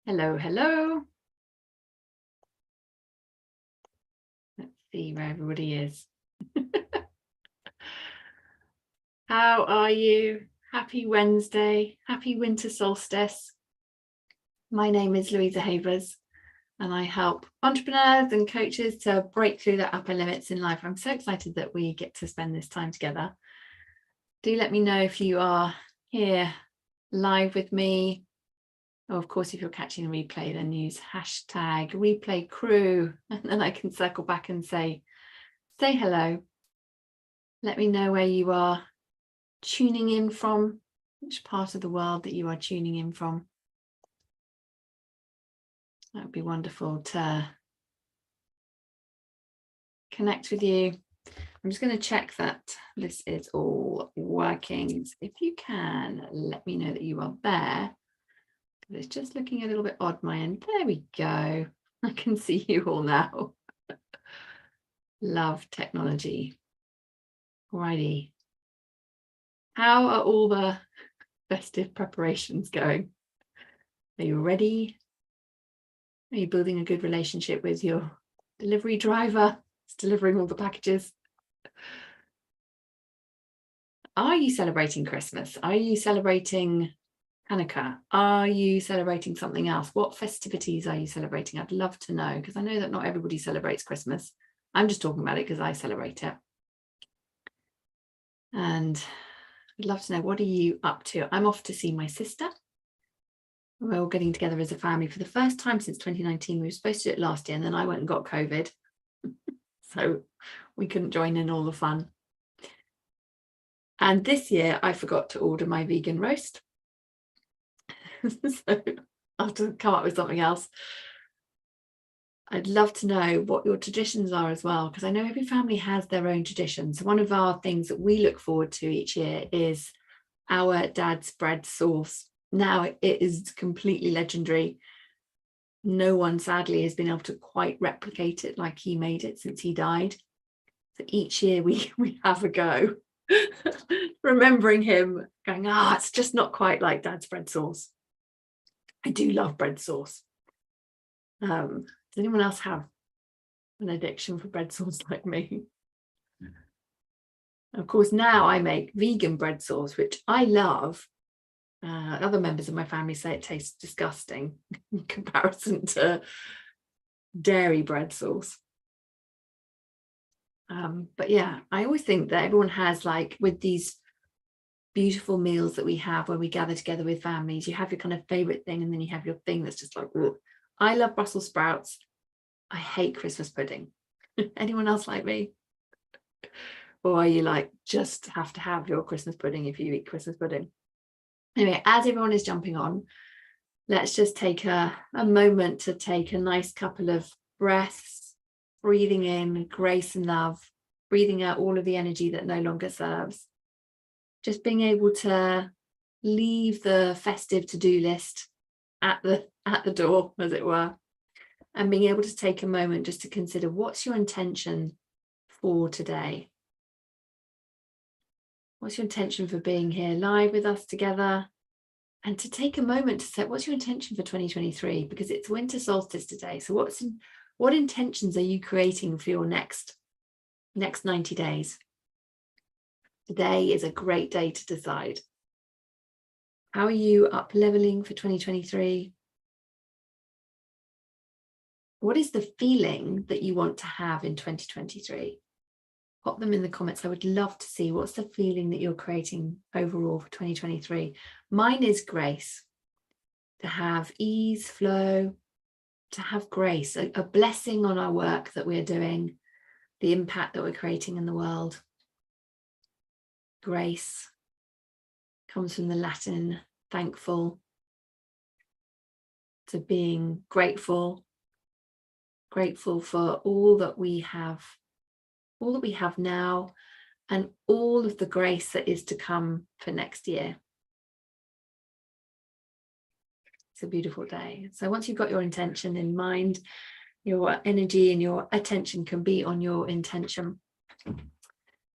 Hello, hello. Let's see where everybody is. How are you? Happy Wednesday. Happy winter solstice. My name is Louisa Havers and I help entrepreneurs and coaches to break through their upper limits in life. I'm so excited that we get to spend this time together. Do let me know if you are here live with me. Oh, of course, if you're catching the replay, then use hashtag replay crew, and then I can circle back and say hello. Let me know where you are tuning in from, which part of the world that you are tuning in from. That would be wonderful to connect with you. I'm just going to check that this is all working. So if you can, let me know that you are there. It's just looking a little bit odd my end. There we go. I can see you all now. Love technology. Alrighty. How are all the festive preparations going? Are you ready? Are you building a good relationship with your delivery driver? It's delivering all the packages. Are you celebrating Christmas? Are you celebrating Hanukkah? Are you celebrating something else? What festivities are you celebrating? I'd love to know, because I know that not everybody celebrates Christmas. I'm just talking about it because I celebrate it. And I'd love to know, what are you up to? I'm off to see my sister. We're all getting together as a family for the first time since 2019. We were supposed to do it last year, and then I went and got COVID. So we couldn't join in all the fun. And this year I forgot to order my vegan roast. So I'll have to come up with something else. I'd love to know what your traditions are as well, because I know every family has their own traditions. One of our things that we look forward to each year is our dad's bread sauce. Now it is completely legendary. No one, sadly, has been able to quite replicate it like he made it since he died. So each year we have a go, remembering him, going, it's just not quite like Dad's bread sauce. I do love bread sauce. Does anyone else have an addiction for bread sauce like me? Of course, now I make vegan bread sauce, which I love. Other members of my family say it tastes disgusting in comparison to dairy bread sauce. But yeah, I always think that everyone has, like, with these beautiful meals that we have where we gather together with families, you have your kind of favorite thing, and then you have your thing that's just like, ugh. I love Brussels sprouts. I hate Christmas pudding. Anyone else like me? Or are you like, just have to have your Christmas pudding if you eat Christmas pudding? Anyway, as everyone is jumping on, let's just take a moment to take a nice couple of breaths, breathing in grace and love, breathing out all of the energy that no longer serves. Just being able to leave the festive to-do list at the door, as it were, and being able to take a moment just to consider, what's your intention for today? What's your intention for being here live with us together? And to take a moment to say, what's your intention for 2023? Because it's winter solstice today. So what intentions are you creating for your next 90 days? Today is a great day to decide. How are you up leveling for 2023? What is the feeling that you want to have in 2023? Pop them in the comments. I would love to see, what's the feeling that you're creating overall for 2023. Mine is grace. To have ease, flow, to have grace, a blessing on our work that we're doing, the impact that we're creating in the world. Grace comes from the Latin thankful, to being grateful for all that we have now, and all of the grace that is to come for next year. It's a beautiful day. So once you've got your intention in mind, your energy and your attention can be on your intention.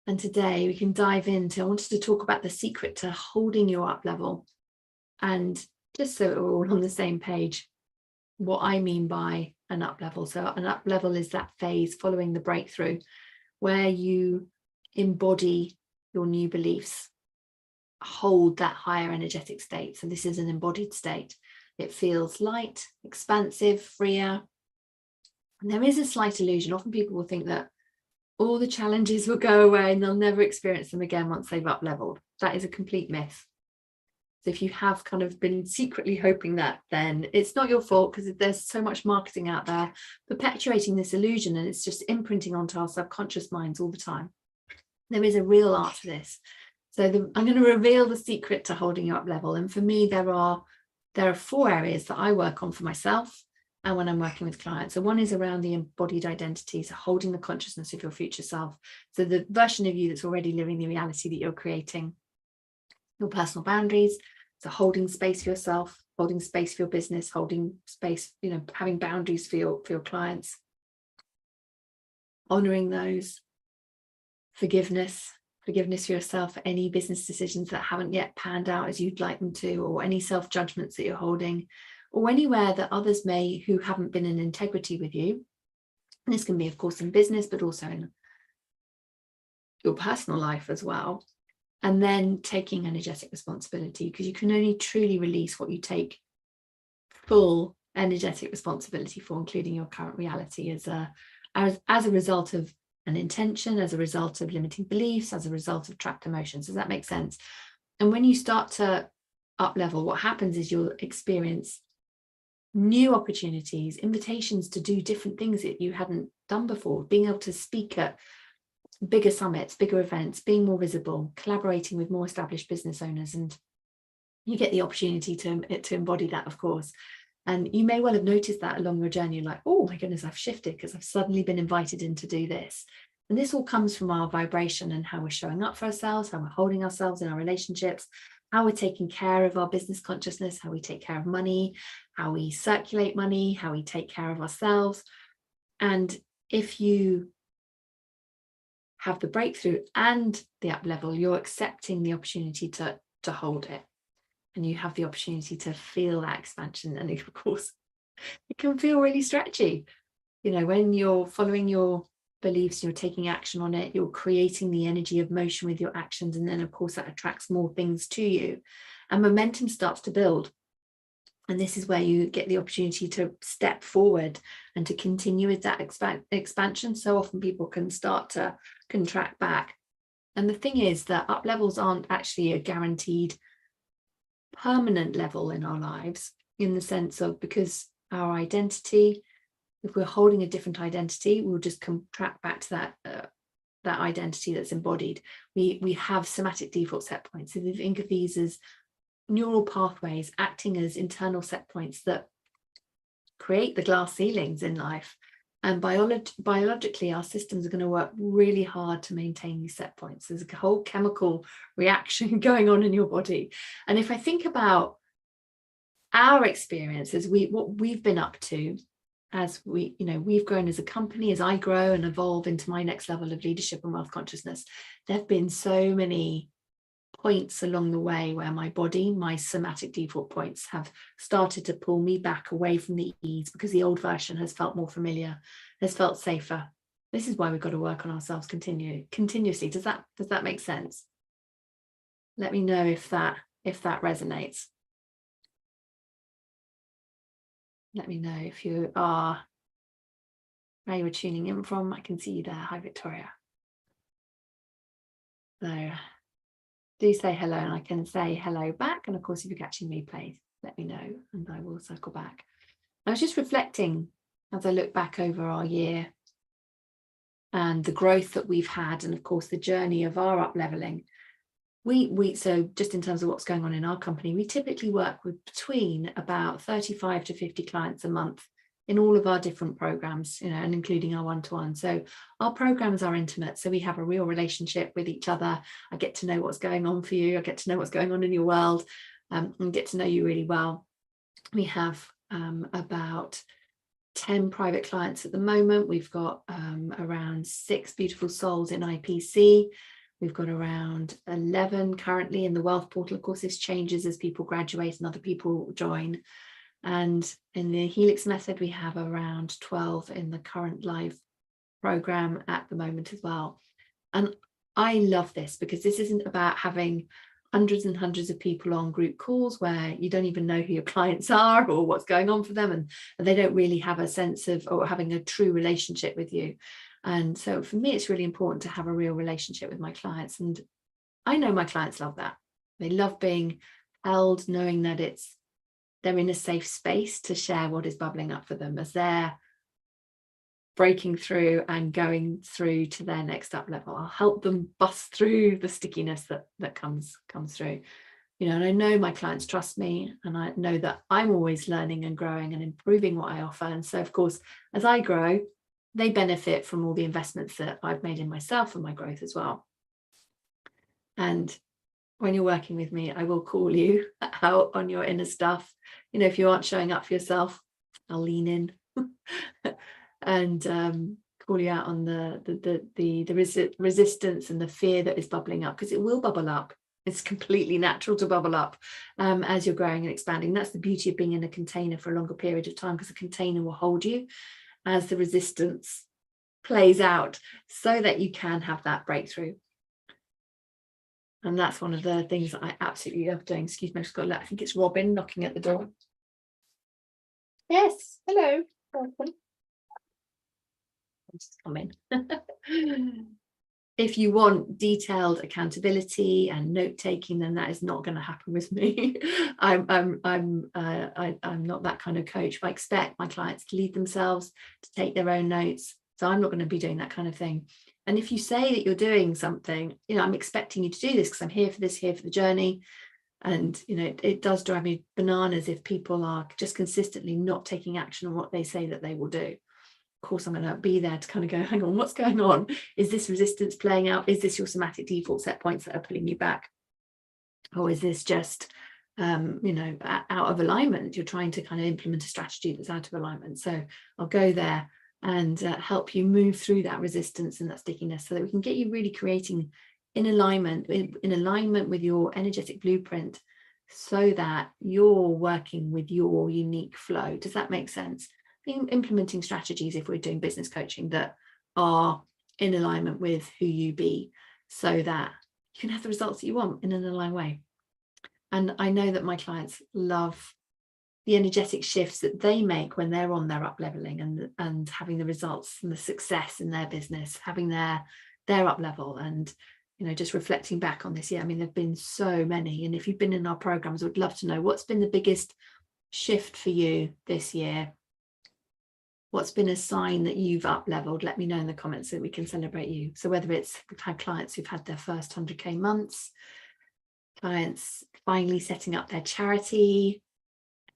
And today we can dive into, I wanted to talk about the secret to holding your up level. And just so we're all on the same page, what I mean by an up level. So an up level is that phase following the breakthrough where you embody your new beliefs, hold that higher energetic state. So this is an embodied state. It feels light, expansive, freer. And there is a slight illusion. Often people will think that all the challenges will go away and they'll never experience them again once they've up leveled. That is a complete myth. So if you have kind of been secretly hoping that, then it's not your fault, because there's so much marketing out there perpetuating this illusion, and it's just imprinting onto our subconscious minds all the time. There is a real art to this. So I'm going to reveal the secret to holding you up level. And for me, there are 4 areas that I work on for myself and when I'm working with clients. So one is around the embodied identity, so holding the consciousness of your future self. So the version of you that's already living the reality that you're creating. Your personal boundaries, so holding space for yourself, holding space for your business, holding space, having boundaries for your clients, honoring those, forgiveness for yourself for any business decisions that haven't yet panned out as you'd like them to, or any self-judgments that you're holding, or anywhere that others may who haven't been in integrity with you. And this can be, of course, in business, but also in your personal life as well. And then taking energetic responsibility, because you can only truly release what you take full energetic responsibility for, including your current reality, as a result of an intention, as a result of limiting beliefs, as a result of trapped emotions. Does that make sense? And when you start to up level, what happens is you'll experience new opportunities, invitations to do different things that you hadn't done before, being able to speak at bigger summits, bigger events, being more visible, collaborating with more established business owners. And you get the opportunity to embody that, of course. And you may well have noticed that along your journey, like, oh my goodness, I've shifted because I've suddenly been invited in to do this. And this all comes from our vibration and how we're showing up for ourselves, how we're holding ourselves in our relationships, how we're taking care of our business consciousness, how we take care of money, how we circulate money, how we take care of ourselves. And if you have the breakthrough and the up level, you're accepting the opportunity to hold it, and you have the opportunity to feel that expansion. And of course, it can feel really stretchy, when you're following your beliefs, you're taking action on it, you're creating the energy of motion with your actions, and then of course that attracts more things to you, and momentum starts to build. And this is where you get the opportunity to step forward and to continue with that expansion. So often people can start to contract back. And the thing is that up levels aren't actually a guaranteed permanent level in our lives, in the sense of, because our identity, if we're holding a different identity, we'll just contract back to that identity that's embodied. We have somatic default set points. So we think of these as neural pathways acting as internal set points that create the glass ceilings in life. And biologically, our systems are going to work really hard to maintain these set points. There's a whole chemical reaction going on in your body. And if I think about our experiences, what we've been up to as we've grown as a company, as I grow and evolve into my next level of leadership and wealth consciousness, there have been so many points along the way where my body, my somatic default points, have started to pull me back away from the ease, because the old version has felt more familiar, has felt safer. This is why we've got to work on ourselves continuously. Does that make sense? Let me know if that resonates. Let me know if you are where you were tuning in from. I can see you there. Hi, Victoria. So do say hello, and I can say hello back. And of course, if you're catching replays, let me know and I will circle back. I was just reflecting as I look back over our year and the growth that we've had, and of course the journey of our up leveling. So just in terms of what's going on in our company, we typically work with between about 35 to 50 clients a month in all of our different programs, and including our one-to-one. So our programs are intimate. So we have a real relationship with each other. I get to know what's going on for you. I get to know what's going on in your world, and get to know you really well. We have about 10 private clients at the moment. We've got around 6 beautiful souls in IPC. We've got around 11 currently in the wealth portal. Of course, this changes as people graduate and other people join. And in the Helix method, we have around 12 in the current live program at the moment as well. And I love this because this isn't about having hundreds and hundreds of people on group calls where you don't even know who your clients are or what's going on for them, and they don't really have a sense of or having a true relationship with you. And so for me, it's really important to have a real relationship with my clients. And I know my clients love that. They love being held, knowing that they're in a safe space to share what is bubbling up for them as they're breaking through and going through to their next up level. I'll help them bust through the stickiness that comes through. And I know my clients trust me, and I know that I'm always learning and growing and improving what I offer. And so, of course, as I grow, they benefit from all the investments that I've made in myself and my growth as well. And when you're working with me, I will call you out on your inner stuff. If you aren't showing up for yourself, I'll lean in and call you out on the resistance and the fear that is bubbling up, because it will bubble up. It's completely natural to bubble up as you're growing and expanding. That's the beauty of being in a container for a longer period of time, because the container will hold you as the resistance plays out so that you can have that breakthrough. And that's one of the things that I absolutely love doing. Excuse me, I've just got to I think it's Robin knocking at the door. Yes, hello. Welcome. Just come in. If you want detailed accountability and note taking, then that is not going to happen with me. I'm not that kind of coach. I expect my clients to lead themselves, to take their own notes. So I'm not going to be doing that kind of thing. And if you say that you're doing something, I'm expecting you to do this because I'm here for this, here for the journey. And it does drive me bananas if people are just consistently not taking action on what they say that they will do. Of course, I'm going to be there to kind of go, hang on, what's going on? Is this resistance playing out? Is this your somatic default set points that are pulling you back? Or is this just, out of alignment? You're trying to kind of implement a strategy that's out of alignment. So I'll go there and help you move through that resistance and that stickiness so that we can get you really creating in alignment with your energetic blueprint, so that you're working with your unique flow. Does that make sense? Implementing strategies, if we're doing business coaching, that are in alignment with who you be, so that you can have the results that you want in an aligned way. And I know that my clients love the energetic shifts that they make when they're on their up leveling and having the results and the success in their business, having their up level. And just reflecting back on this year, there've been so many. And if you've been in our programs, I would love to know what's been the biggest shift for you this year. What's been a sign that you've up leveled? Let me know in the comments so that we can celebrate you. So whether it's, we've had clients who've had their first 100K months, clients finally setting up their charity,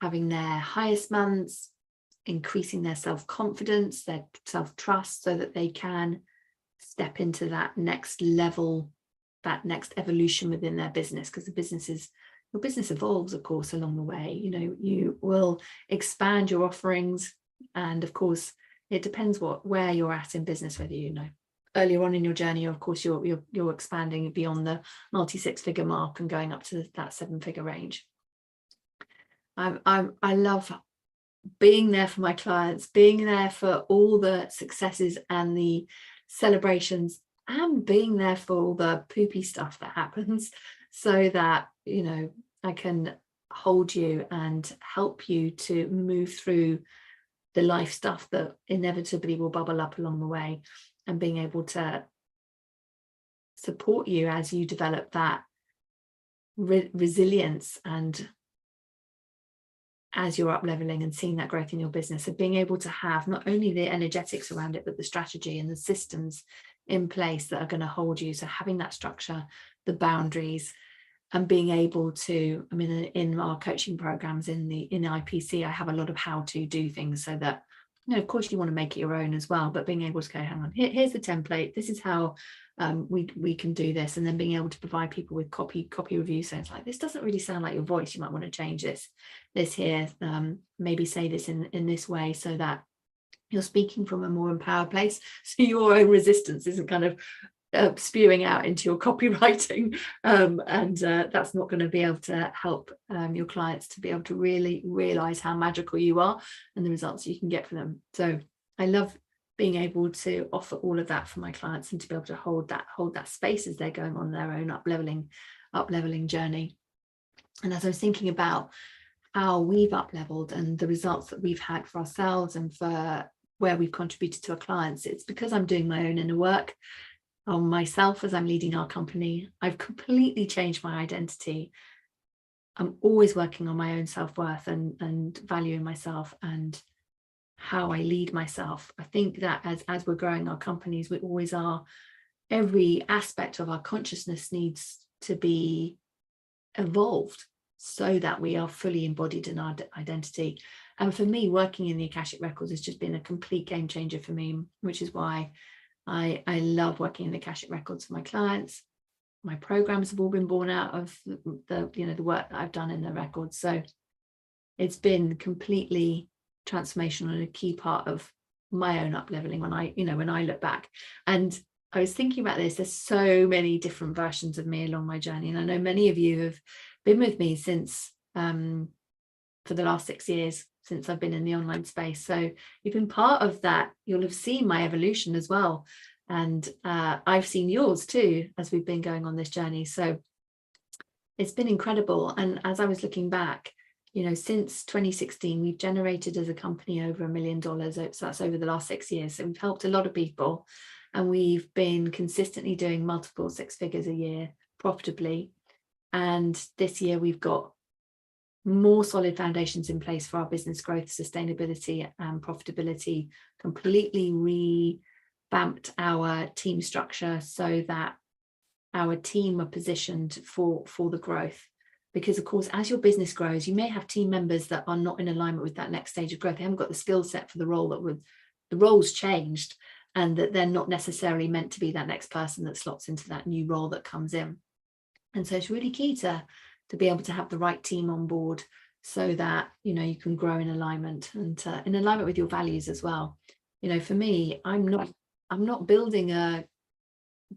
having their highest months, increasing their self-confidence, their self-trust, so that they can step into that next level, that next evolution within their business. Because your business evolves, of course, along the way. You will expand your offerings. And of course, it depends where you're at in business, whether earlier on in your journey, of course, you're expanding beyond the multi-6-figure mark and going up to that 7-figure range. I love being there for my clients, being there for all the successes and the celebrations, and being there for all the poopy stuff that happens, so that I can hold you and help you to move through the life stuff that inevitably will bubble up along the way, and being able to support you as you develop that resilience, and as you're up leveling and seeing that growth in your business, and being able to have not only the energetics around it, but the strategy and the systems in place that are going to hold you. So having that structure, the boundaries, and being able to, in our coaching programs in IPC, I have a lot of how to do things, so that, of course you want to make it your own as well, but being able to go, hang on, here's the template, this is how we can do this, and then being able to provide people with copy reviews. So it's like, this doesn't really sound like your voice, you might want to change this here, maybe say this in this way, so that you're speaking from a more empowered place, so your own resistance isn't kind of spewing out into your copywriting, and that's not going to be able to help your clients to be able to really realize how magical you are and the results you can get for them. So I love being able to offer all of that for my clients and to be able to hold that space as they're going on their own up-leveling journey. And as I was thinking about how we've up-leveled and the results that we've had for ourselves and for where we've contributed to our clients, it's because I'm doing my own inner work on myself as I'm leading our company. I've completely changed my identity. I'm always working on my own self-worth and valuing myself and how I lead myself. I think that as we're growing our companies, we always are, every aspect of our consciousness needs to be evolved so that we are fully embodied in our identity. And for me, working in the Akashic Records has just been a complete game changer for me, which is why I love working in the Akashic Records for my clients. My programs have all been born out of the work that I've done in the records. So it's been completely transformational and a key part of my own up-leveling when I look back. And I was thinking about this, there's so many different versions of me along my journey. And I know many of you have been with me since for the last 6 years, since I've been in the online space. So you've been part of that. You'll have seen my evolution as well. And I've seen yours too, as we've been going on this journey. So it's been incredible. And as I was looking back, since 2016, we've generated as a company over $1 million. So that's over the last 6 years. So we've helped a lot of people. And we've been consistently doing multiple 6 figures a year profitably. And this year we've got more solid foundations in place for our business growth, sustainability and profitability, completely revamped our team structure so that our team are positioned for the growth. Because of course, as your business grows, you may have team members that are not in alignment with that next stage of growth. They haven't got the skill set for the role the role's changed, and that they're not necessarily meant to be that next person that slots into that new role that comes in. And so it's really key to be able to have the right team on board so that, you can grow in alignment and in alignment with your values as well. For me, I'm not building a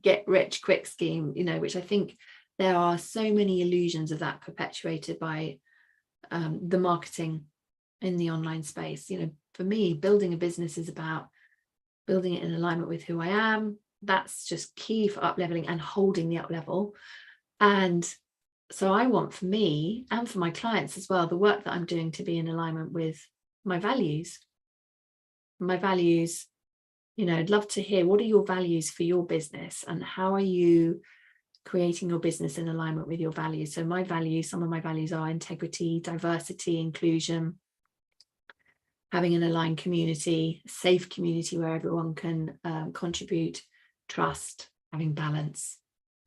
get rich quick scheme, which I think there are so many illusions of that perpetuated by the marketing in the online space. For me, building a business is about building it in alignment with who I am. That's just key for up-leveling and holding the up-level. And so I want, for me and for my clients as well, the work that I'm doing to be in alignment with my values. I'd love to hear, what are your values for your business and how are you creating your business in alignment with your values? So some of my values are integrity, diversity, inclusion, having an aligned community, a safe community where everyone can contribute, trust, having balance,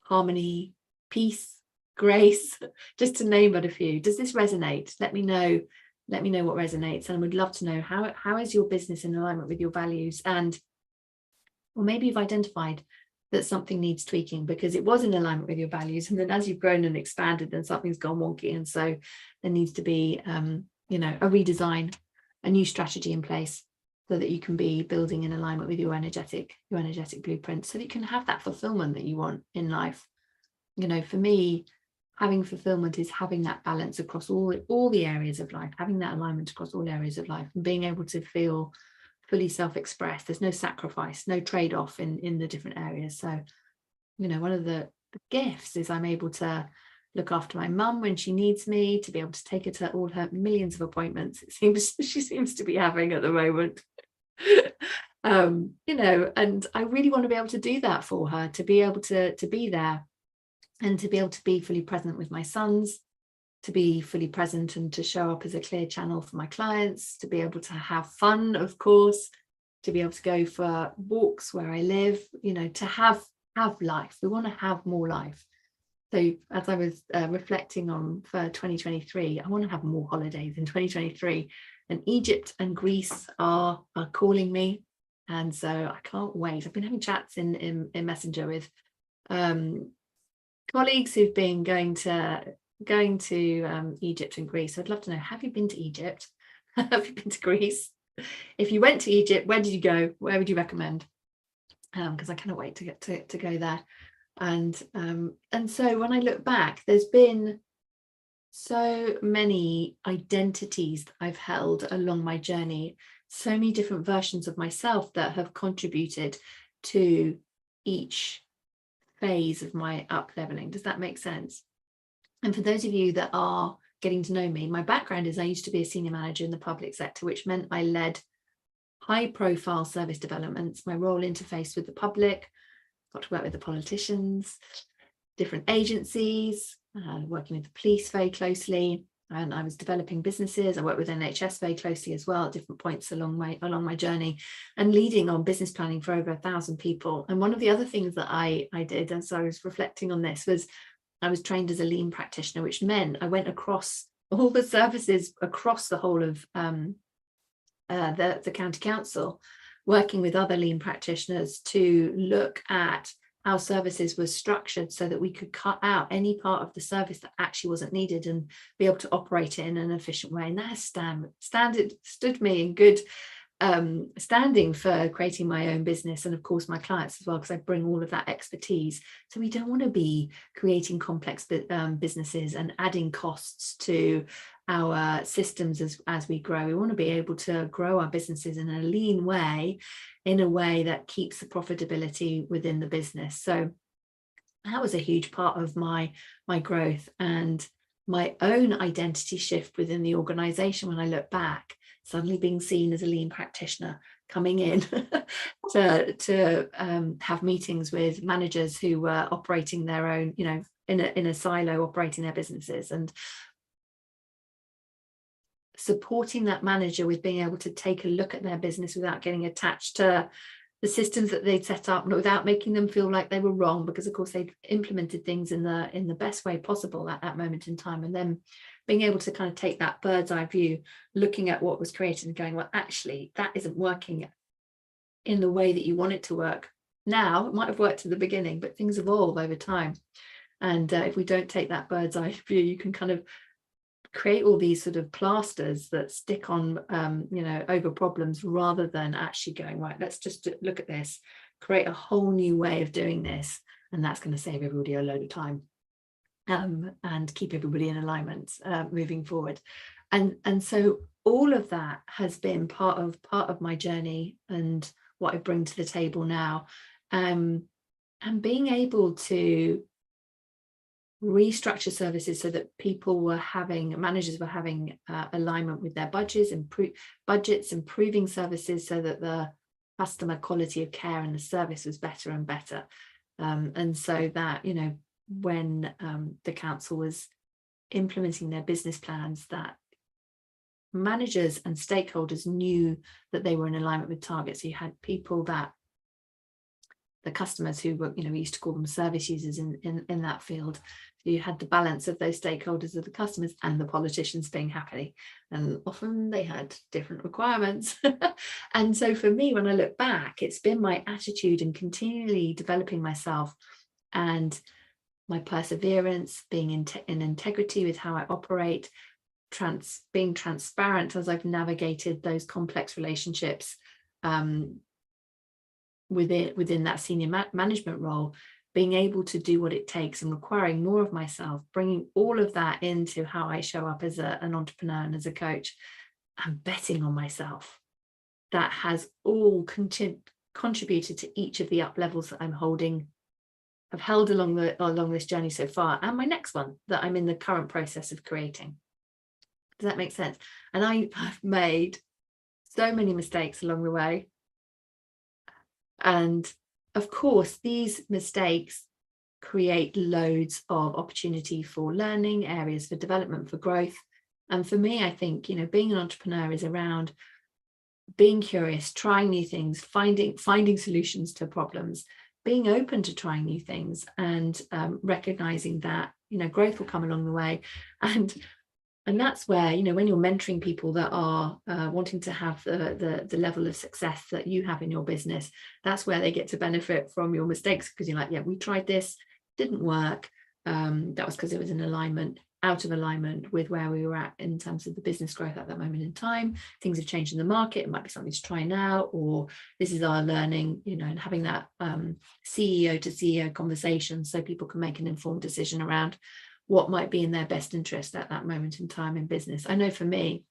harmony, peace, grace, just to name but a few. Does this resonate? Let me know what resonates, and I would love to know how is your business in alignment with your values. Or maybe you've identified that something needs tweaking because it was in alignment with your values, and then as you've grown and expanded, then something's gone wonky, and so there needs to be a redesign, a new strategy in place so that you can be building in alignment with your energetic blueprint, so that you can have that fulfillment that you want in life. For me, having fulfillment is having that balance across all the areas of life, having that alignment across all areas of life, and being able to feel fully self-expressed. There's no sacrifice, no trade-off in the different areas. So, one of the gifts is I'm able to look after my mum when she needs me, to be able to take her to all her millions of appointments she seems to be having at the moment. And I really want to be able to do that for her, to be able to be there and to be able to be fully present with my sons, to be fully present and to show up as a clear channel for my clients, to be able to have fun, of course, to be able to go for walks where I live, to have life. We want to have more life. So as I was reflecting on for 2023, I want to have more holidays in 2023, and Egypt and Greece are calling me. And so I can't wait. I've been having chats in Messenger with colleagues who've been going to Egypt and Greece. I'd love to know, have you been to Egypt? Have you been to Greece? If you went to Egypt, where did you go? Where would you recommend? because I cannot wait to get to go there. And so when I look back, there's been so many identities that I've held along my journey, so many different versions of myself that have contributed to each phase of my up leveling. Does that make sense? And for those of you that are getting to know me, my background is I used to be a senior manager in the public sector, which meant I led high profile service developments. My role interfaced with the public, got to work with the politicians, different agencies, working with the police very closely, and I was developing businesses. I worked with NHS very closely as well at different points along my journey, and leading on business planning for over 1,000 people. And one of the other things that I did, as I was reflecting on this, was I was trained as a lean practitioner, which meant I went across all the services across the whole of the county council, working with other lean practitioners to look at how services were structured so that we could cut out any part of the service that actually wasn't needed and be able to operate it in an efficient way. And that has stood me in good standing for creating my own business, and of course my clients as well, because I bring all of that expertise. So we don't want to be creating complex businesses and adding costs to our systems as we grow. We want to be able to grow our businesses in a lean way, in a way that keeps the profitability within the business. So that was a huge part of my growth and my own identity shift within the organization. When I look back, suddenly being seen as a lean practitioner, coming in to have meetings with managers who were operating their own, in a silo, operating their businesses, and supporting that manager with being able to take a look at their business without getting attached to the systems that they'd set up, without making them feel like they were wrong, because of course they'd implemented things in the best way possible at that moment in time. And then being able to kind of take that bird's eye view, looking at what was created and going, well, actually, that isn't working in the way that you want it to work. Now, it might have worked at the beginning, but things evolve over time. And if we don't take that bird's eye view, you can kind of create all these sort of plasters that stick on, over problems, rather than actually going, right, let's just look at this, create a whole new way of doing this. And that's going to save everybody a load of time. And keep everybody in alignment moving forward. And so all of that has been part of my journey and what I bring to the table now. And being able to restructure services so that managers were having alignment with their budgets, improving services so that the customer quality of care and the service was better and better. And so that, when the council was implementing their business plans, that managers and stakeholders knew that they were in alignment with targets. So you had people that the customers who were, we used to call them service users in that field. So you had the balance of those stakeholders of the customers and the politicians being happy. And often they had different requirements. And so for me, when I look back, it's been my attitude and continually developing myself and my perseverance, being in integrity with how I operate, being transparent as I've navigated those complex relationships within that senior management role, being able to do what it takes and requiring more of myself, bringing all of that into how I show up as an entrepreneur and as a coach, and betting on myself. That has all contributed to each of the up levels that I've held along this journey so far, and my next one that I'm in the current process of creating. Does that make sense? And I've made so many mistakes along the way. And of course, these mistakes create loads of opportunity for learning, areas for development, for growth. And for me, I think, being an entrepreneur is around being curious, trying new things, finding solutions to problems, being open to trying new things, and recognizing that, growth will come along the way. And that's where, when you're mentoring people that are wanting to have the level of success that you have in your business, that's where they get to benefit from your mistakes, because you're like, yeah, we tried this, didn't work. That was because it was in alignment. out of alignment with where we were at in terms of the business growth at that moment in time. Things have changed in the market. It might be something to try now, or this is our learning, and having that CEO to CEO conversation so people can make an informed decision around what might be in their best interest at that moment in time in business. I know for me,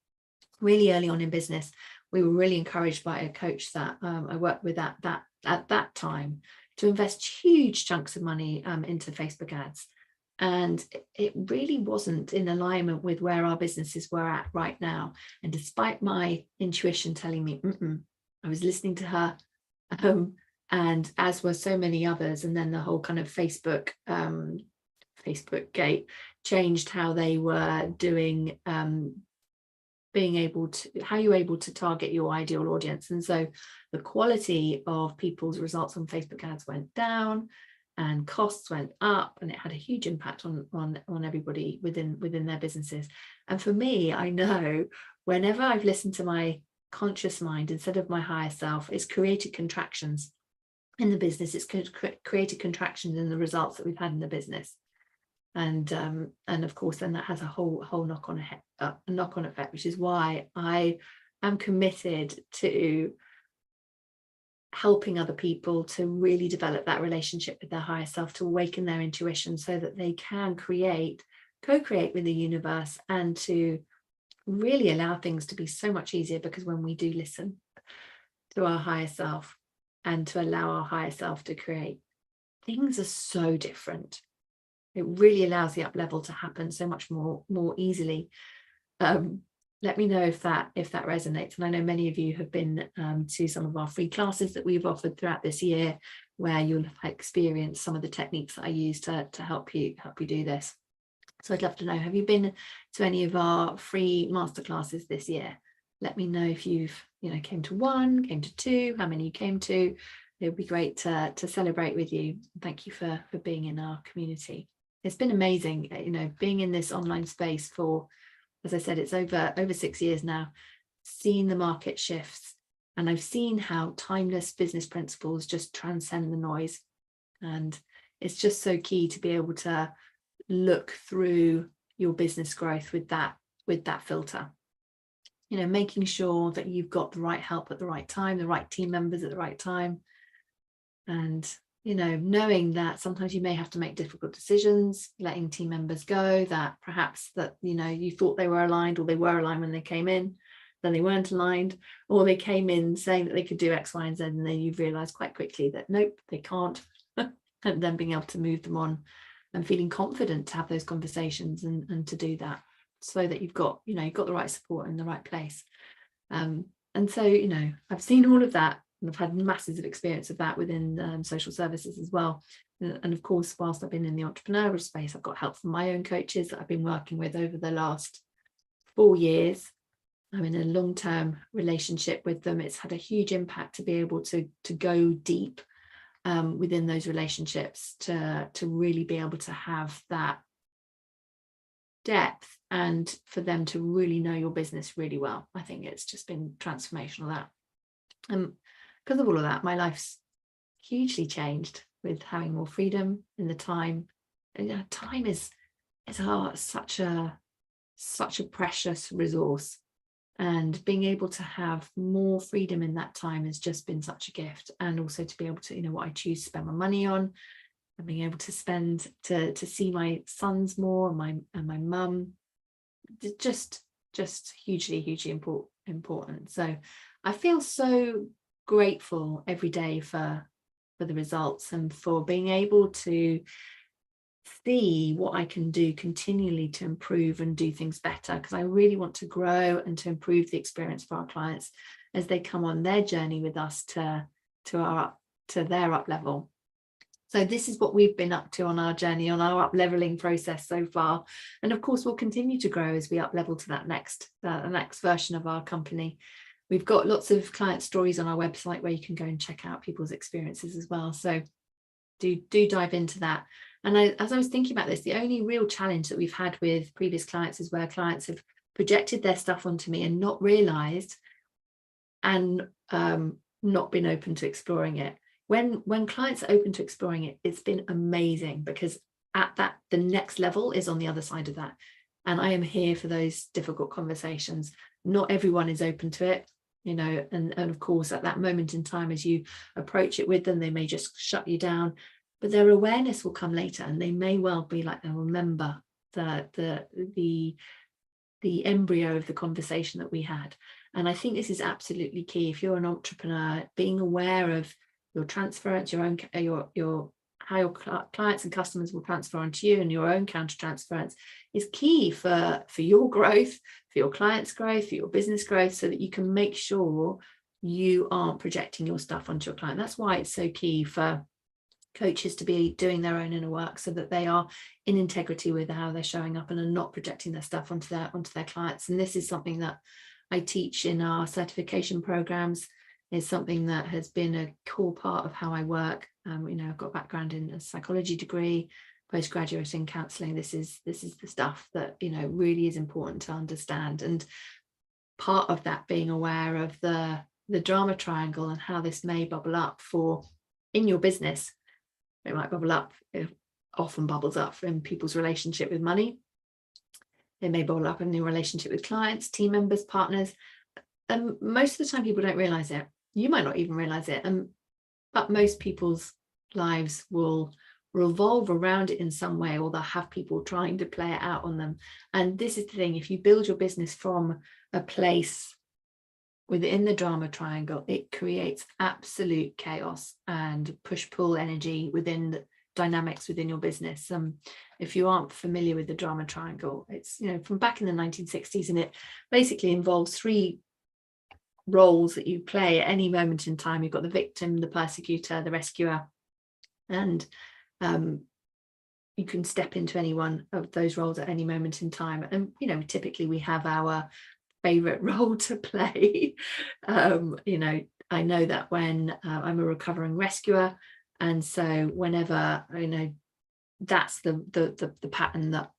really early on in business, we were really encouraged by a coach that I worked with at that time to invest huge chunks of money into Facebook ads. And it really wasn't in alignment with where our businesses were at right now. And despite my intuition telling me, I was listening to her, and as were so many others. And then the whole kind of Facebook gate changed how they were doing, how you're able to target your ideal audience. And so the quality of people's results on Facebook ads went down, and costs went up, and it had a huge impact on everybody within their businesses. And for me, I know whenever I've listened to my conscious mind instead of my higher self, it's created contractions in the business. It's created contractions in the results that we've had in the business. And of course, then that has a whole knock-on effect, which is why I am committed to helping other people to really develop that relationship with their higher self, to awaken their intuition so that they can co-create with the universe, and to really allow things to be so much easier. Because when we do listen to our higher self and to allow our higher self to create, things are so different. It really allows the UpLevel to happen so much more easily. Let me know if that resonates. And I know many of you have been to some of our free classes that we've offered throughout this year, where you'll have experienced some of the techniques that I use to help you do this. So I'd love to know, have you been to any of our free masterclasses this year? Let me know if you've came to one, came to two, how many you came to. It would be great to celebrate with you. Thank you for being in our community. It's been amazing, being in this online space for, as I said, it's over 6 years now, seeing the market shifts. And I've seen how timeless business principles just transcend the noise. And it's just so key to be able to look through your business growth with that filter. Making sure that you've got the right help at the right time, the right team members at the right time. And knowing that sometimes you may have to make difficult decisions, letting team members go that perhaps that, you thought they were aligned, or they were aligned when they came in, then they weren't aligned, or they came in saying that they could do X, Y, and Z, and then you've realized quite quickly that nope, they can't. And then being able to move them on and feeling confident to have those conversations and to do that, so that you've got the right support in the right place. And so, I've seen all of that. And I've had masses of experience of that within social services as well. And of course, whilst I've been in the entrepreneurial space, I've got help from my own coaches that I've been working with over the last 4 years. I'm in a long-term relationship with them. It's had a huge impact to be able to go deep within those relationships, to really be able to have that depth, and for them to really know your business really well. I think it's just been transformational, that. Because of all of that, my life's hugely changed with having more freedom in the time. And time is such a precious resource, and being able to have more freedom in that time has just been such a gift. And also to be able to, what I choose to spend my money on, and being able to spend to see my sons more, and my mum, just hugely important. So I feel so grateful every day for the results, and for being able to see what I can do continually to improve and do things better, because I really want to grow and to improve the experience for our clients as they come on their journey with us to their UpLevel. So this is what we've been up to on our journey, on our UpLeveling process so far. And of course, we'll continue to grow as we UpLevel to that next version of our company. We've got lots of client stories on our website where you can go and check out people's experiences as well. So do dive into that. And as I was thinking about this, the only real challenge that we've had with previous clients is where clients have projected their stuff onto me and not realized, and not been open to exploring it. When clients are open to exploring it, it's been amazing, because the next level is on the other side of that. And I am here for those difficult conversations. Not everyone is open to it, you know, and of course, at that moment in time, as you approach it with them, they may just shut you down, but their awareness will come later, and they may well be like, they'll remember the embryo of the conversation that we had. And I think this is absolutely key. If you're an entrepreneur, being aware of your transference, your own, your how your clients and customers will transfer onto you, and your own counter transference is key for your growth, for your clients' growth, for your business growth, so that you can make sure you aren't projecting your stuff onto your client. That's why it's so key for coaches to be doing their own inner work, so that they are in integrity with how they're showing up and are not projecting their stuff onto their clients. And this is something that I teach in our certification programs, is something that has been a core part of how I work. You know, I've got a background in a psychology degree, postgraduate in counselling. This is the stuff that, you know, really is important to understand. And part of that, being aware of the drama triangle and how this may bubble up in your business. It might bubble up, it often bubbles up in people's relationship with money. It may bubble up in your relationship with clients, team members, partners. And most of the time people don't realize it. You might not even realize it. But most people's lives will revolve around it in some way, or they'll have people trying to play it out on them. And this is the thing, if you build your business from a place within the drama triangle, it creates absolute chaos and push-pull energy within the dynamics within your business. If you aren't familiar with the drama triangle, it's, you know, from back in the 1960s, and it basically involves 3 roles that you play at any moment in time. You've got the victim, the persecutor, the rescuer, and you can step into any one of those roles at any moment in time. And, you know, typically we have our favorite role to play. You know, I know that when I'm a recovering rescuer, and so whenever, you know, that's the pattern that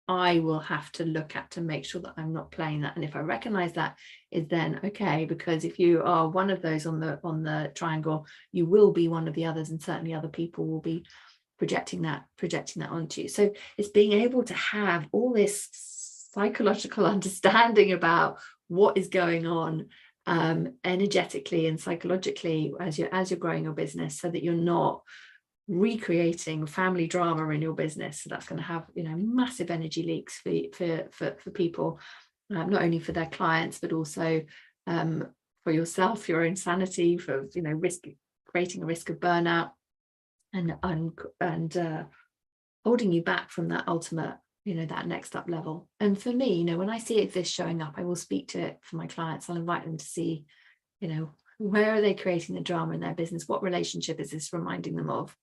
I will have to look at to make sure that I'm not playing that. And if I recognize that, is then okay, because if you are one of those on the triangle, you will be one of the others, and certainly other people will be projecting that onto you. So it's being able to have all this psychological understanding about what is going on energetically and psychologically as you're growing your business, so that you're not recreating family drama in your business. So that's going to have, you know, massive energy leaks for people, not only for their clients, but also for yourself, your own sanity, for, you know, creating a risk of burnout, and holding you back from that ultimate, you know, that next up level. And for me, you know, when I see this showing up, I will speak to it for my clients. I'll invite them to see, you know, where are they creating the drama in their business? What relationship is this reminding them of?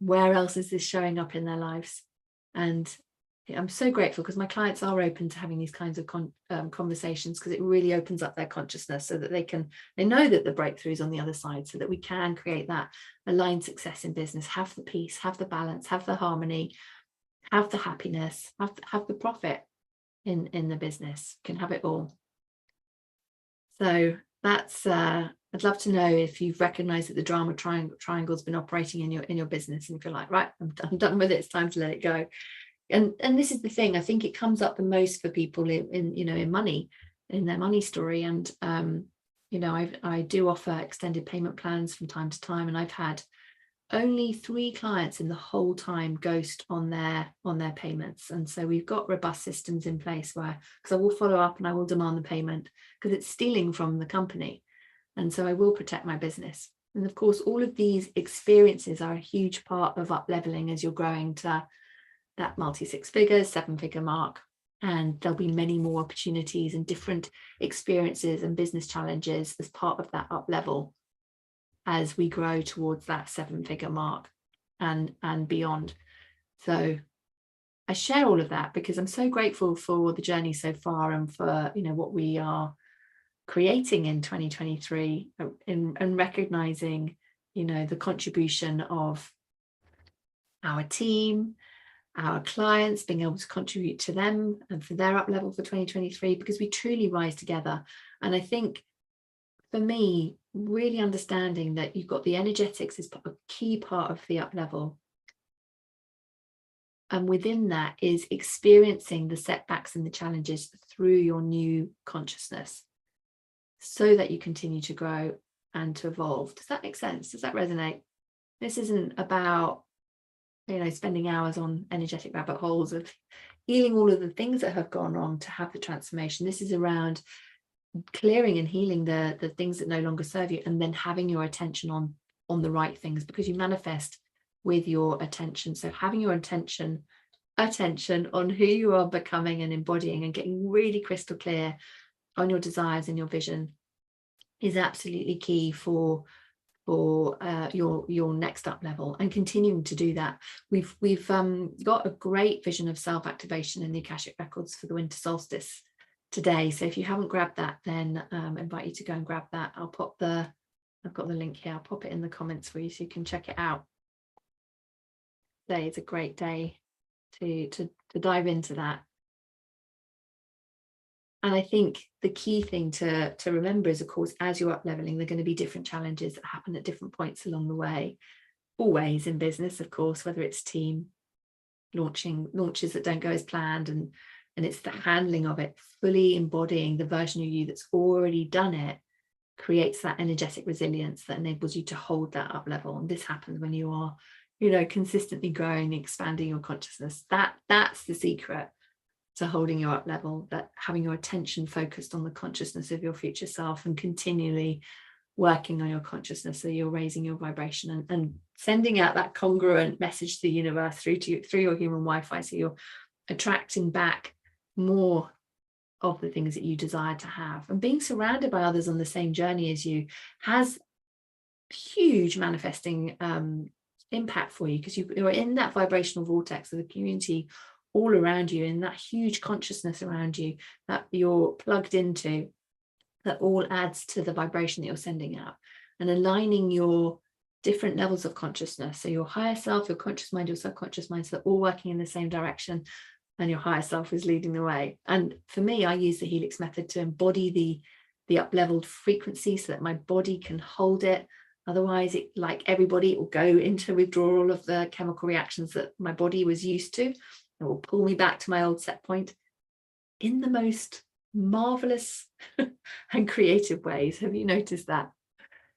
Where else is this showing up in their lives? And I'm so grateful, because my clients are open to having these kinds of conversations, because it really opens up their consciousness, so that they know that the breakthrough is on the other side, so that we can create that aligned success in business, have the peace, have the balance, have the harmony, have the happiness, have the profit in the business, can have it all. So that's I'd love to know if you've recognized that the drama triangle has been operating in your business, and if you're like, right, I'm done with it, it's time to let it go. And this is the thing, I think it comes up the most for people in you know, in money, in their money story. And you know, I do offer extended payment plans from time to time, and I've had only 3 clients in the whole time ghost on their payments. And so we've got robust systems in place where, because I will follow up and I will demand the payment, because it's stealing from the company, and so I will protect my business. And of course, all of these experiences are a huge part of UpLeveling as you're growing to that multi 6 figures, 7-figure mark. And there'll be many more opportunities and different experiences and business challenges as part of that UpLevel, as we grow towards that 7-figure mark and beyond. So I share all of that because I'm so grateful for the journey so far, and for, you know, what we are creating in 2023, and recognizing, you know, the contribution of our team, our clients, being able to contribute to them and for their up level for 2023, because we truly rise together. And I think for me, really understanding that you've got the energetics is a key part of the up level. And within that is experiencing the setbacks and the challenges through your new consciousness so that you continue to grow and to evolve. Does that make sense? Does that resonate? This isn't about, spending hours on energetic rabbit holes of healing all of the things that have gone wrong to have the transformation. This is around clearing and healing the things that no longer serve you, and then having your attention on the right things, because you manifest with your attention. So having your attention on who you are becoming and embodying, and getting really crystal clear on your desires and your vision is absolutely key for your next up level, and continuing to do that. We've got a great vision of self-activation in the Akashic Records for the winter solstice today. So if you haven't grabbed that, then invite you to go and grab that. I've got the link here. I'll pop it in the comments for you so you can check it out. Today is a great day to dive into that. And I think the key thing to remember is, of course, as you're up leveling, there are going to be different challenges that happen at different points along the way. Always in business, of course, whether it's team launches that don't go as planned, and it's the handling of it, fully embodying the version of you that's already done it, creates that energetic resilience that enables you to hold that up level. And this happens when you are, consistently growing, expanding your consciousness. That's the secret to holding your up level, that having your attention focused on the consciousness of your future self and continually working on your consciousness, so you're raising your vibration and sending out that congruent message to the universe through your human Wi-Fi, so you're attracting back more of the things that you desire to have. And being surrounded by others on the same journey as you has huge manifesting impact for you, because you're in that vibrational vortex of the community all around you, in that huge consciousness around you that you're plugged into, that all adds to the vibration that you're sending out, and aligning your different levels of consciousness. So your higher self, your conscious mind, your subconscious mind, so they're all working in the same direction, and your higher self is leading the way. And for me, I use the Helix method to embody the up-leveled frequency so that my body can hold it. Otherwise, it, like everybody, it will go into withdrawal of the chemical reactions that my body was used to. It will pull me back to my old set point in the most marvelous and creative ways. Have you noticed that?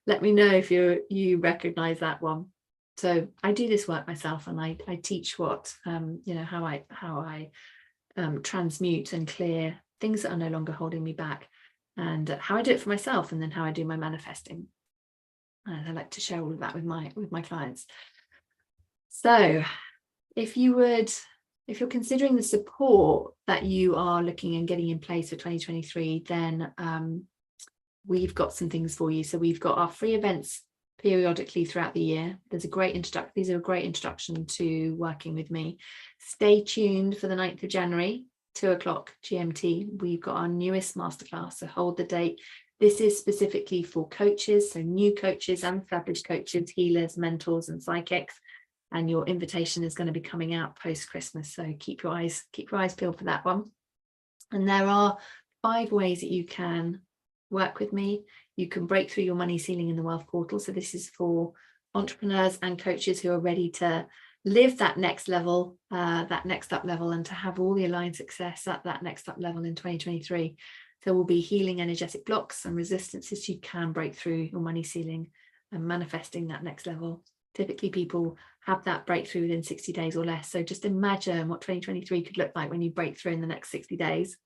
Let me know if you recognize that one. So I do this work myself, and I teach what how I transmute and clear things that are no longer holding me back, and how I do it for myself, and then how I do my manifesting. And I like to share all of that with my clients. So if you're considering the support that you are looking and getting in place for 2023, then we've got some things for you. So we've got our free events periodically throughout the year. These are a great introduction to working with me. Stay tuned for the 9th of January, 2:00 GMT. We've got our newest masterclass, so hold the date. This is specifically for coaches, so new coaches and established coaches, healers, mentors, and psychics. And your invitation is going to be coming out post-Christmas, so keep your eyes peeled for that one. And there are 5 ways that you can work with me. You can break through your money ceiling in the wealth portal. So this is for entrepreneurs and coaches who are ready to live that next level, that next up level, and to have all the aligned success at that next up level in 2023. There will be healing energetic blocks and resistances you can break through your money ceiling and manifesting that next level. Typically people have that breakthrough within 60 days or less. So just imagine what 2023 could look like when you break through in the next 60 days.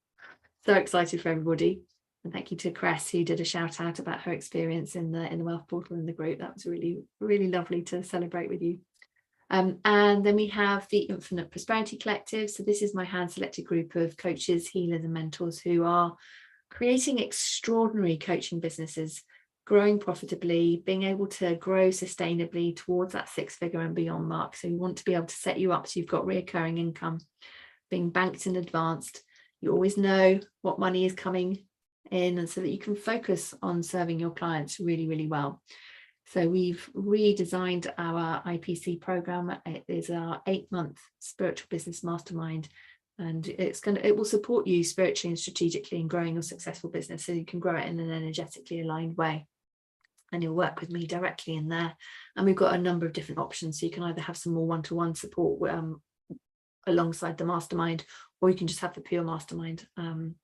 So excited for everybody. And thank you to Cress, who did a shout out about her experience in the wealth portal in the group. That was really, really lovely to celebrate with you. And then we have the Infinite Prosperity Collective. So this is my hand selected group of coaches, healers, and mentors who are creating extraordinary coaching businesses, growing profitably, being able to grow sustainably towards that 6-figure and beyond mark. So we want to be able to set you up so you've got recurring income, being banked in advance. You always know what money is coming in, and so that you can focus on serving your clients really, really well. So we've redesigned our IPC program. It is our 8-month spiritual business mastermind, and it will support you spiritually and strategically in growing your successful business, so you can grow it in an energetically aligned way. And you'll work with me directly in there. And we've got a number of different options. So you can either have some more one-to-one support alongside the mastermind, or you can just have the pure mastermind and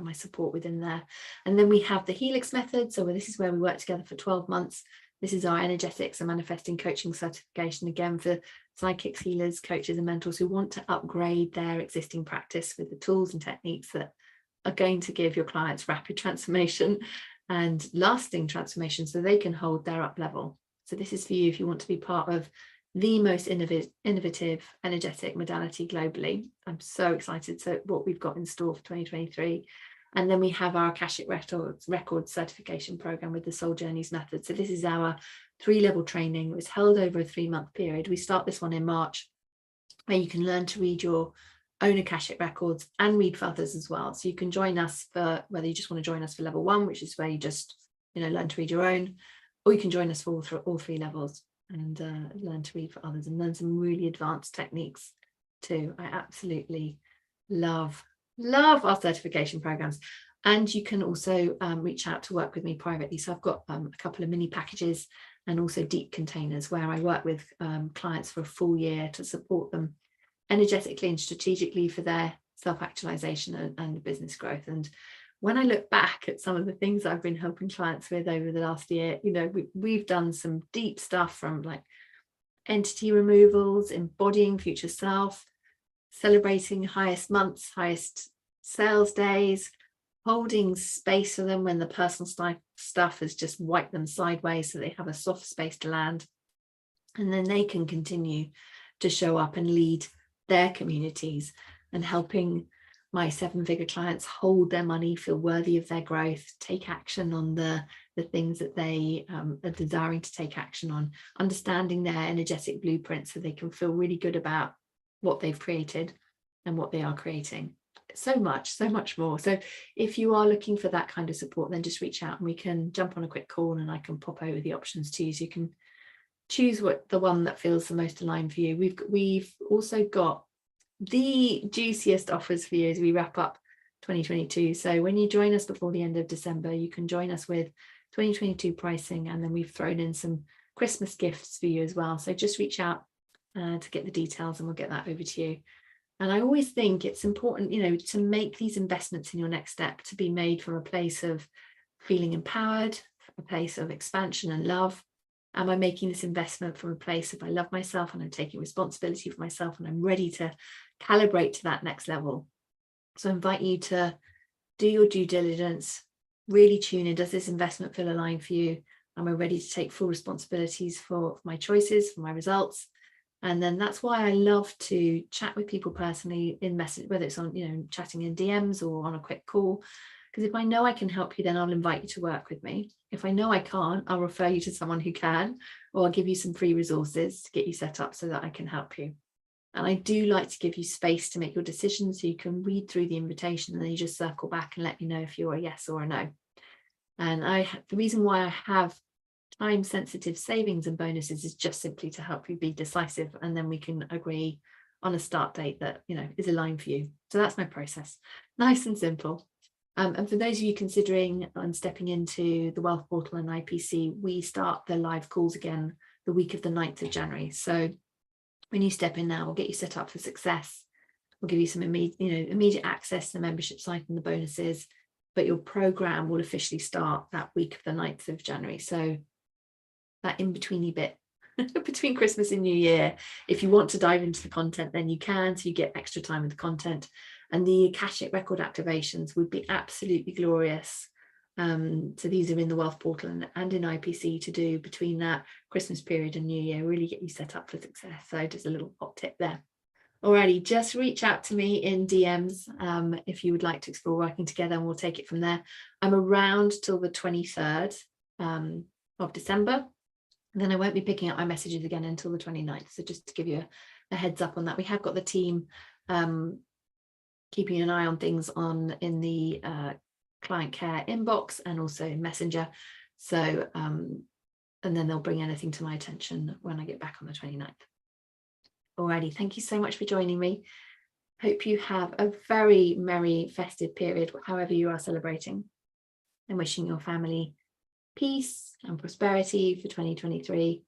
my support within there. And then we have the Helix method. So this is where we work together for 12 months. This is our energetics and manifesting coaching certification, again, for psychics, healers, coaches and mentors who want to upgrade their existing practice with the tools and techniques that are going to give your clients rapid transformation and lasting transformation so they can hold their up level. So this is for you if you want to be part of the most innovative energetic modality globally. I'm so excited to what we've got in store for 2023. And then we have our Akashic Records certification program with the Soul Journeys method. So this is our 3-level training. It's held over a 3-month period. We start this one in March, where you can learn to read your own Akashic records and read for others as well. So you can join us for whether you just want to join us for level 1, which is where you just learn to read your own, or you can join us for all 3 levels and learn to read for others and learn some really advanced techniques too. I absolutely love our certification programs. And you can also reach out to work with me privately. So I've got a couple of mini packages and also deep containers where I work with clients for a full year to support them energetically and strategically for their self-actualization and business growth. And when I look back at some of the things I've been helping clients with over the last year, we've done some deep stuff, from like entity removals, embodying future self, celebrating highest months, highest sales days, holding space for them when the personal stuff has just wiped them sideways so they have a soft space to land. And then they can continue to show up and lead their communities, and helping my 7-figure clients hold their money, feel worthy of their growth, take action on the things that they are desiring to take action on, understanding their energetic blueprint so they can feel really good about what they've created and what they are creating. So much more. So if you are looking for that kind of support, then just reach out and we can jump on a quick call and I can pop over the options to you, so you can choose the one that feels the most aligned for you. We've also got the juiciest offers for you as we wrap up 2022. So when you join us before the end of December, you can join us with 2022 pricing, and then we've thrown in some Christmas gifts for you as well. So just reach out to get the details and we'll get that over to you. And I always think it's important, to make these investments in your next step to be made from a place of feeling empowered, a place of expansion and love. Am I making this investment from a place of I love myself and I'm taking responsibility for myself and I'm ready to calibrate to that next level? So I invite you to do your due diligence, really tune in. Does this investment feel aligned for you? Am I ready to take full responsibilities for my choices, for my results? And then that's why I love to chat with people personally in message, whether it's on, chatting in DMs or on a quick call. Because if I know I can help you, then I'll invite you to work with me. If I know I can't, I'll refer you to someone who can, or I'll give you some free resources to get you set up so that I can help you. And I do like to give you space to make your decisions, so you can read through the invitation and then you just circle back and let me know if you're a yes or a no. And the reason why I have time sensitive savings and bonuses is just simply to help you be decisive, and then we can agree on a start date that is aligned for you. So that's my process, nice and simple. And for those of you considering and stepping into the Wealth Portal and IPC, we start the live calls again the week of the 9th of January. So when you step in now, we'll get you set up for success. We'll give you some immediate access to the membership site and the bonuses, but your program will officially start that week of the 9th of January. So that in-betweeny bit between Christmas and New Year, if you want to dive into the content, then you can, so you get extra time with the content. And the Akashic record activations would be absolutely glorious. So these are in the Wealth Portal and in IPC to do between that Christmas period and New Year, really get you set up for success. So just a little hot tip there. Alrighty, just reach out to me in DMs if you would like to explore working together, and we'll take it from there. I'm around till the 23rd of December. And then I won't be picking up my messages again until the 29th. So just to give you a heads up on that, we have got the team keeping an eye on things in the client care inbox and also in Messenger. So, and then they'll bring anything to my attention when I get back on the 29th. Alrighty, thank you so much for joining me. Hope you have a very merry festive period, however you are celebrating, and wishing your family peace and prosperity for 2023.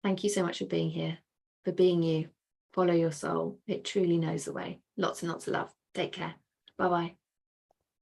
Thank you so much for being here, for being you, Follow your soul. It truly knows the way. Lots and lots of love. Take care. Bye-bye.